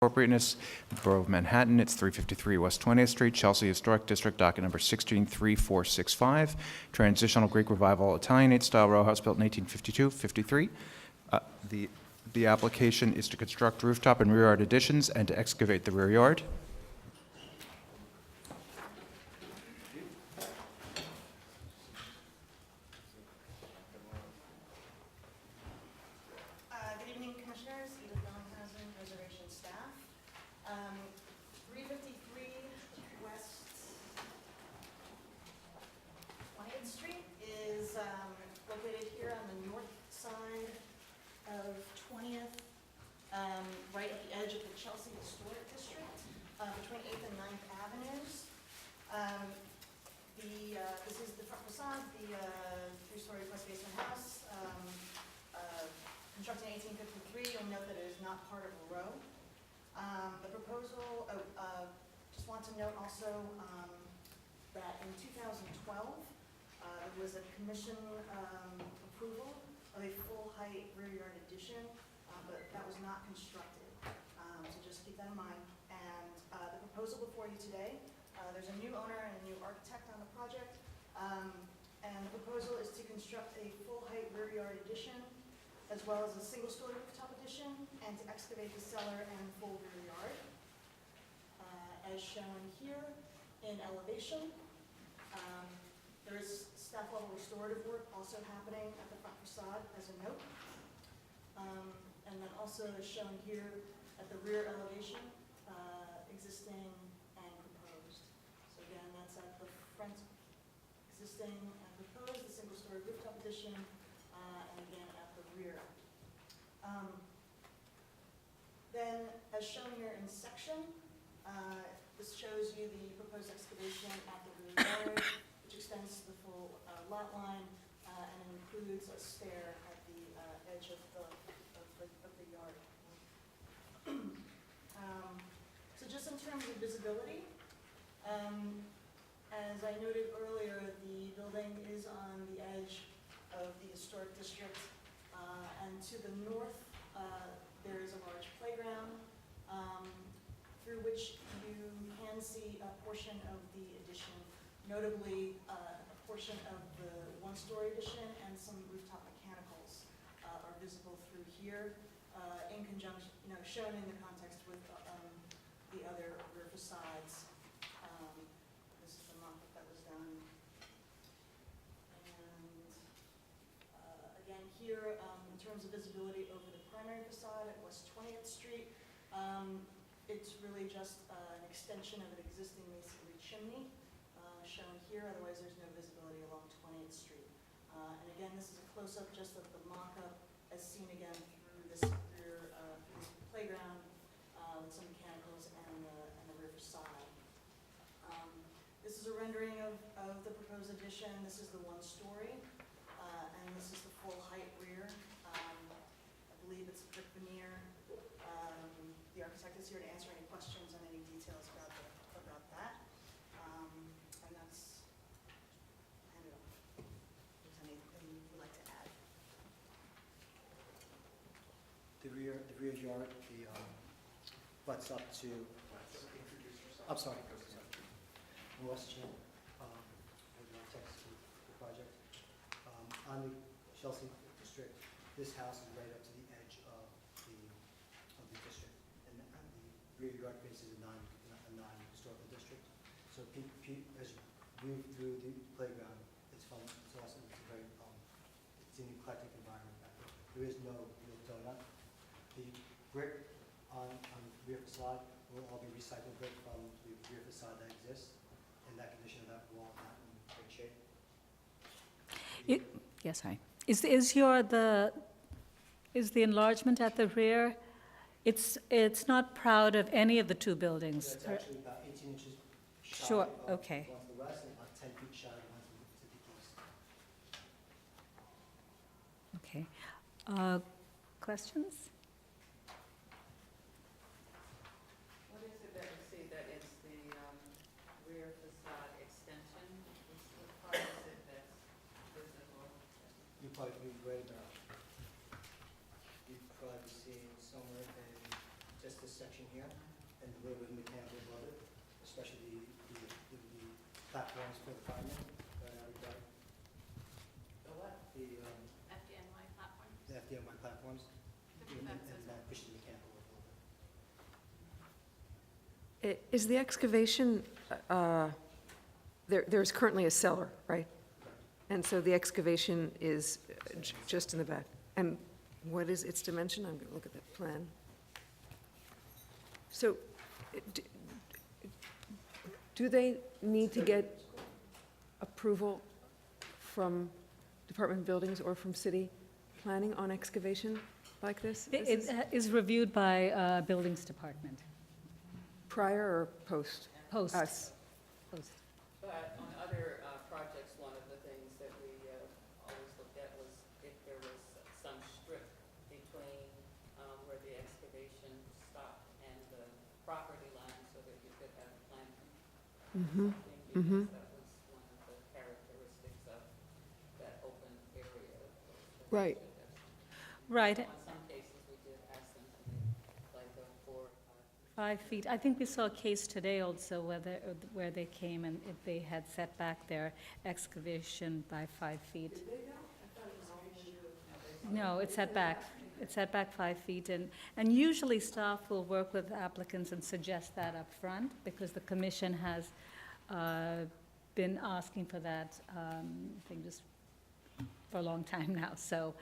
appropriateness, Borough of Manhattan. It's 353 West 20th Street, Chelsea Historic District, docket number 163465. Transitional Greek Revival Italianate style row house built in 1852-53. The application is to construct rooftop and rear yard additions and to excavate the rear yard. Good evening, Commissioners, Edith Bellinghausen, Reservation staff. 353 West 20th Street is located here on the north side of 20th, right at the edge of the Chelsea Historic District, between 8th and 9th Avenues. This is the front facade, the three-story plus basement house. Constructed in 1853, you'll note that it is not part of a row. The proposal, just want to note also that in 2012, there was a commission approval of a full-height rear yard addition, but that was not constructed. So just keep that in mind. And the proposal before you today, there's a new owner and a new architect on the project. And the proposal is to construct a full-height rear yard addition, as well as a single-story rooftop addition, and to excavate the cellar and full rear yard. As shown here in elevation, there is staff-level restorative work also happening at the front facade as a note. And then also as shown here at the rear elevation, existing and proposed. So again, that's at the front, existing and proposed, the single-story rooftop addition, and again at the rear. Then, as shown here in section, this shows you the proposed excavation at the rear yard, which extends to the full lot line, and includes a stair at the edge of the yard. So just in terms of visibility, as I noted earlier, the building is on the edge of the historic district, and to the north there is a large playground through which you can see a portion of the addition, notably a portion of the one-story addition, and some rooftop mechanicals are visible through here in conjunction, shown in the context with the other rear facades. This is the mock-up that was done. Again, here, in terms of visibility over the primary facade at West 20th Street, it's really just an extension of an existing masonry chimney shown here. Otherwise, there's no visibility along 20th Street. And again, this is a close-up just of the mock-up as seen again through this rear through this playground with some mechanicals and the rear facade. This is a rendering of the proposed addition. This is the one-story. And this is the full height rear. I believe it's brick veneer. The architect is here to answer any questions and any details about that. And that's hand it off. If there's anything you would like to add. The rear yard, butts up to. I'm sorry. West Chin, the architects of the project. On the Chelsea district, this house is right up to the edge of the district, and the rear yard faces a non-historical district. So as you move through the playground, it's fun. It's awesome. It's a very it's an eclectic environment back there. There is no real donut. The brick on the rear facade will all be recycled brick from the rear facade that exists, and that condition of that wall not in great shape. Yes, hi. Is the enlargement at the rear? It's not proud of any of the two buildings. So it's actually about 18 inches shy Sure, of okay. one to the west and about 10 feet shy of one to the east. Okay. Questions? What is it that you see that is the rear facade extension? What part is it that's visible? You'd probably be right about, you'd probably see somewhere in just this section here, and a little bit of mechanical above it, especially the platforms for the firemen that are required. The what? The FDNY platform. FDMI platforms, and that pushes the mechanical a little bit. Is the excavation, there's currently a cellar, right? And so the excavation is just in the back. And what is its dimension? I'm going to look at that plan. So do they need to get approval from Department of Buildings or from city planning on excavation like this? It This is is reviewed by Buildings Department, prior or post post. us? Post. But on other projects, one of the things that we always looked at was if there was some strip between where the excavation stopped and the property line, so that you could have planting. Mm-hmm. Because that was one of the characteristics of that open area. Right. Right, In some cases, we did ask them to make like a 4 or 5. 5 feet. I think we saw a case today also where they came and if they had set back their excavation by 5 feet. No, it's set back. It's set back 5 feet, and usually staff will work with applicants and suggest that up front, because the commission has been asking for that, thing just for a long time now. So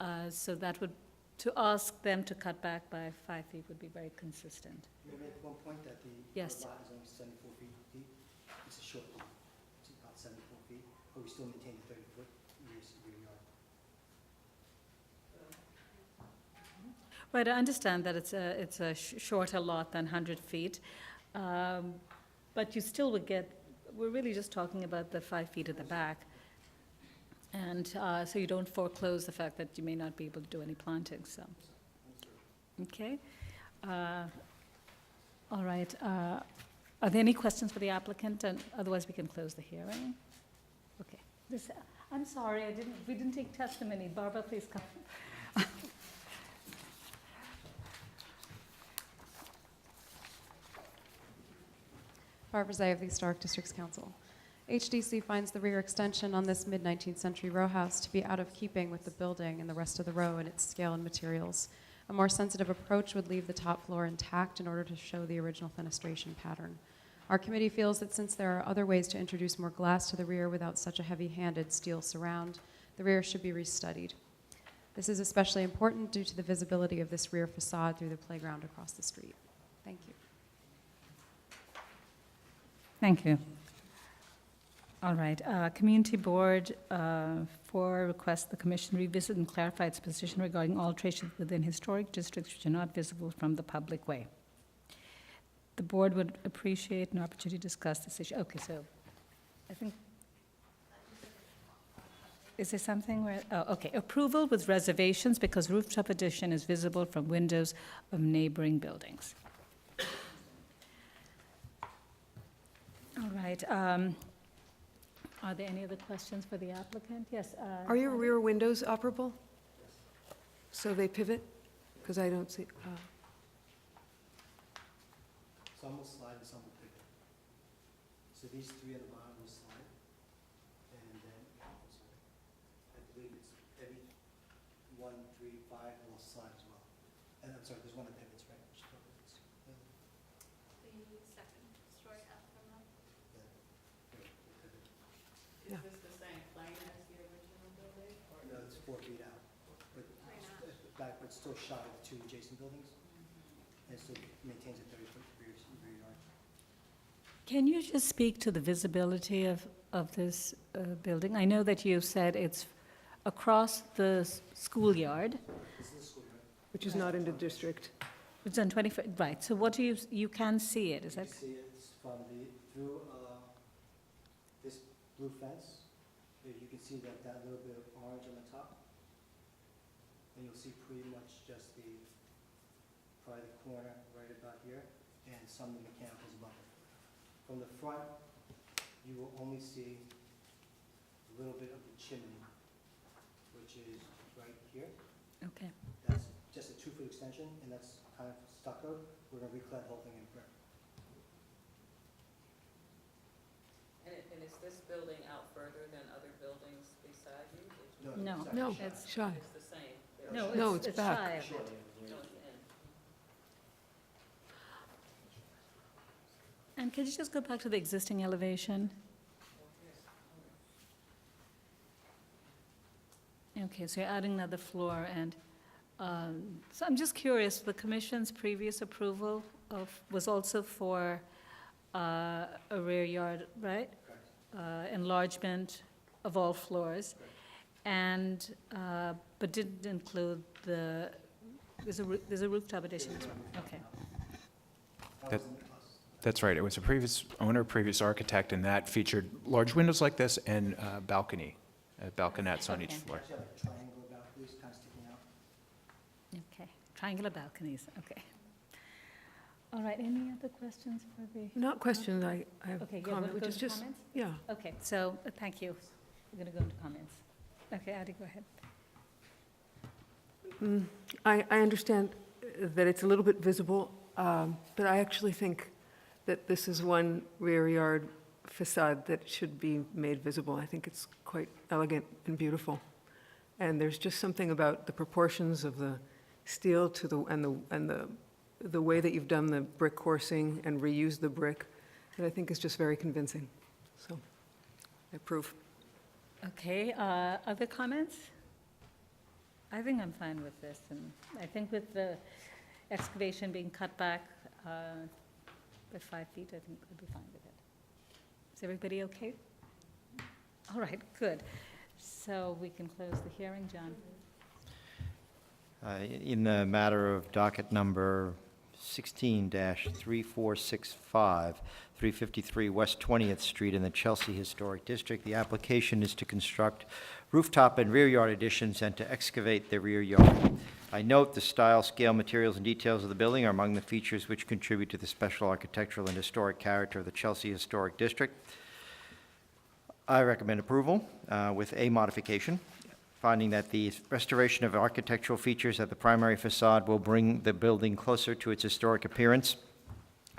that would, to ask them to cut back by 5 feet would be very consistent. May I make one point that the Yes. lot is only 74 feet deep? It's a short lot, it's about 74 feet, but we still maintain the 30-foot rear yard. Right, I understand that it's a shorter lot than 100 feet, but you still would get, we're really just talking about the 5 feet at the back. And so you don't foreclose the fact that you may not be able to do any planting, so. Okay. All right. Are there any questions for the applicant? And otherwise, we can close the hearing. Okay. I'm sorry, we didn't take testimony. Barbara, please come. Barbara Zay of the Historic Districts Council. HDC finds the rear extension on this mid-19th century row house to be out of keeping with the building and the rest of the row and its scale and materials. A more sensitive approach would leave the top floor intact in order to show the original fenestration pattern. Our committee feels that since there are other ways to introduce more glass to the rear without such a heavy-handed steel surround, the rear should be restudied. This is especially important due to the visibility of this rear facade through the playground across the street. Thank you. Thank you. All right, Community Board, for request the Commission revisit and clarify its position regarding alterations within historic districts which are not visible from the public way. The Board would appreciate an opportunity to discuss this issue. Okay, so I think, is there something where, oh, okay, approval with reservations because rooftop addition is visible from windows of neighboring buildings. All right, are there any other questions for the applicant? Yes. Are your rear windows operable? So they pivot? Because I don't see, Some will slide and some will pivot. So these three at the bottom will slide, and then, I believe it's every 1, 3, 5 will slide as well. And I'm sorry, there's one that pivots, right? Which pivots? The second story up from the Is this the same plane as the original building? Or No, it's 4 feet out, but back, but still shy of the 2 adjacent buildings, and still maintains a 30-foot rear yard. Can you just speak to the visibility of this building? I know that you said it's across the schoolyard. This is the school yard. which is not in the district. It's on 20 foot, right. So what do you can see it, is You that? can see it's from through this blue fence. You can see that little bit of orange on the top. And you'll see pretty much just probably the corner right about here, and some of the mechanicals above it. From the front, you will only see a little bit of the chimney, which is right here. Okay, That's just a 2-foot extension, and that's kind of stucco. We're going to reclad the whole thing in brick. And is this building out further than other buildings beside you? No. No, It's- shy. It's the same? No, it's back. shy of it. No, it's in. And could you just go back to the existing elevation? Okay, so you're adding another floor, and so I'm just curious, the commission's previous approval was also for a rear yard, right? Enlargement of all floors, and, but didn't include there's a rooftop addition as well, okay. That- That's right. It was a previous owner, previous architect, and that featured large windows like this and balcony, balconettes on each Okay. floor. Actually, like a triangle balconies kind of sticking out. Okay, triangular balconies, okay. All right, any other questions for the? Not questions, I have Okay, a yeah, comment, we'll which go is to just, comments? yeah. Okay, so, thank you. We're going to go into comments. Okay, Adi, go ahead. I understand that it's a little bit visible, but I actually think that this is one rear yard facade that should be made visible. I think it's quite elegant and beautiful. And there's just something about the proportions of the steel to the way that you've done the brick coursing and reused the brick that I think is just very convincing. So I approve. Okay, other comments? I think I'm fine with this, and I think with the excavation being cut back by 5 feet, I think I'd be fine with it. Is everybody okay? All right, good. So we can close the hearing, John. In the matter of docket number 16-3465, 353 West 20th Street in the Chelsea Historic District, the application is to construct rooftop and rear yard additions and to excavate the rear yard. I note the style, scale, materials, and details of the building are among the features which contribute to the special architectural and historic character of the Chelsea Historic District. I recommend approval with a modification, finding that the restoration of architectural features at the primary facade will bring the building closer to its historic appearance,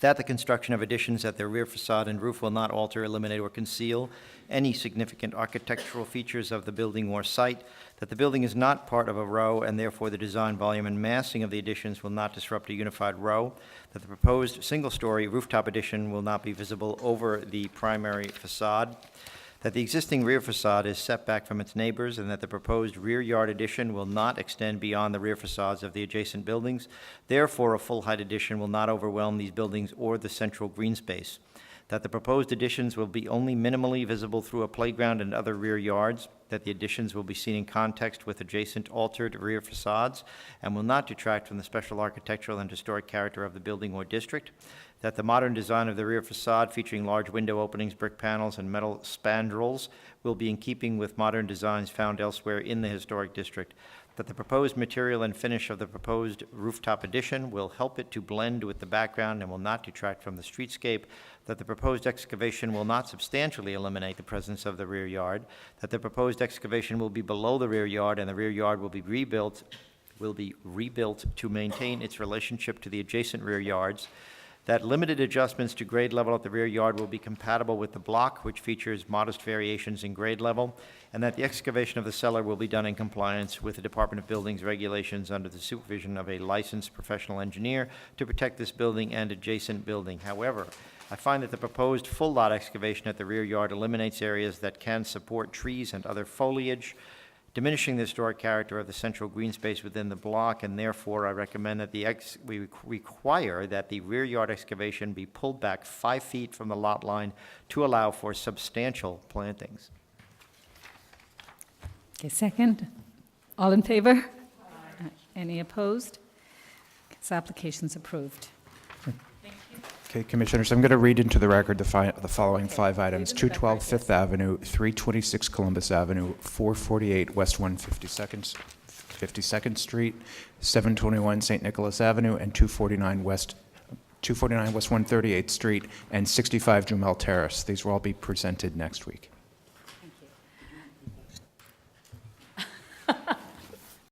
that the construction of additions at the rear facade and roof will not alter, eliminate, or conceal any significant architectural features of the building or site, that the building is not part of a row, and therefore the design, volume, and massing of the additions will not disrupt a unified row, that the proposed single-story rooftop addition will not be visible over the primary facade, that the existing rear facade is set back from its neighbors, and that the proposed rear yard addition will not extend beyond the rear facades of the adjacent buildings. Therefore, a full-height addition will not overwhelm these buildings or the central green space. That the proposed additions will be only minimally visible through a playground and other rear yards, that the additions will be seen in context with adjacent altered rear facades and will not detract from the special architectural and historic character of the building or district, that the modern design of the rear facade featuring large window openings, brick panels, and metal spandrels will be in keeping with modern designs found elsewhere in the historic district, that the proposed material and finish of the proposed rooftop addition will help it to blend with the background and will not detract from the streetscape, that the proposed excavation will not substantially eliminate the presence of the rear yard, that the proposed excavation will be below the rear yard and the rear yard will be rebuilt to maintain its relationship to the adjacent rear yards, that limited adjustments to grade level at the rear yard will be compatible with the block, which features modest variations in grade level, and that the excavation of the cellar will be done in compliance with the Department of Buildings regulations under the supervision of a licensed professional engineer to protect this building and adjacent building. However, I find that the proposed full lot excavation at the rear yard eliminates areas that can support trees and other foliage, diminishing the historic character of the central green space within the block, and therefore I recommend that we require that the rear yard excavation be pulled back 5 feet from the lot line to allow for substantial plantings. Okay, second. All in favor? Any opposed? This application's approved. Okay, Commissioners, I'm going to read into the record the following 5 items. Read into the 212 record. Fifth Avenue, 326 Columbus Avenue, 448 West 152nd Street, 721 St. Nicholas Avenue, and 249 West 138th Street, and 65 Jumel Terrace. These will all be presented next week.